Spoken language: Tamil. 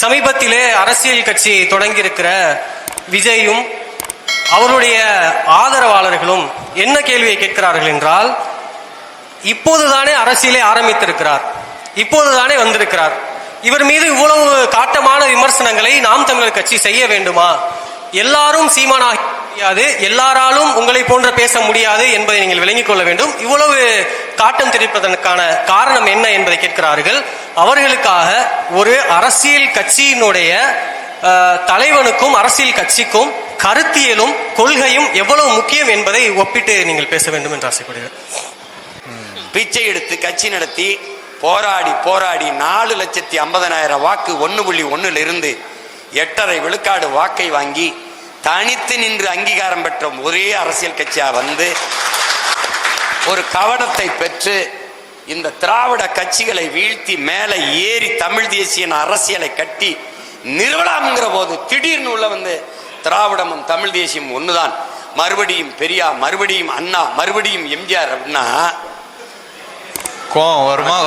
சமீபத்திலே அரசியல் கட்சி தொடங்கியிருக்கிற விஜயும் அவருடைய ஆதரவாளர்களும் என்ன கேள்வியை கேட்கிறார்கள் என்றால், இப்போதுதானே அரசியலை ஆரம்பித்திருக்கிறார், இப்போதுதானே வந்திருக்கிறார், இவர் மீது இவ்வளவு காட்டமான விமர்சனங்களை நாம் தமிழர் கட்சி செய்ய வேண்டுமா? எல்லாரும் சீமானாக முடியாது, எல்லாராலும் உங்களை போன்ற பேச முடியாது என்பதை நீங்கள் விளங்கிக் கொள்ள வேண்டும். இவ்வளவு காட்டம் தெரிவிப்பதற்கான காரணம் என்ன என்பதை கேட்கிறார்கள். அவர்களுக்காக ஒரு அரசியல் கட்சியினுடைய தலைவனுக்கும் அரசியல் கட்சிக்கும் கருத்தியலும் கொள்கையும் எவ்வளவு முக்கியம் என்பதை ஒப்பிட்டு நீங்கள் பேச வேண்டும் என்று ஆசைப்படுகிறேன். பிச்சை எடுத்து கட்சி நடத்தி போராடி 4,50,000 வாக்கு 1.1 இருந்து 8.5 விழுக்காடு வாக்கை வாங்கி தனித்து நின்று அங்கீகாரம் பெற்ற ஒரே அரசியல் கட்சியா வந்து ஒரு கவனத்தை பெற்று இந்த திராவிட கட்சிகளை வீழ்த்தி மேலே ஏறி தமிழ் தேசிய அரசியலை கட்டி நிறுவலாம்ங்கிற போது திடீர்னு உள்ள வந்து திராவிடமும் தமிழ் தேசியம் ஒண்ணுதான், மறுபடியும் பெரியார், மறுபடியும் அண்ணா, மறுபடியும் எம்ஜிஆர் அப்படின்னா வருமா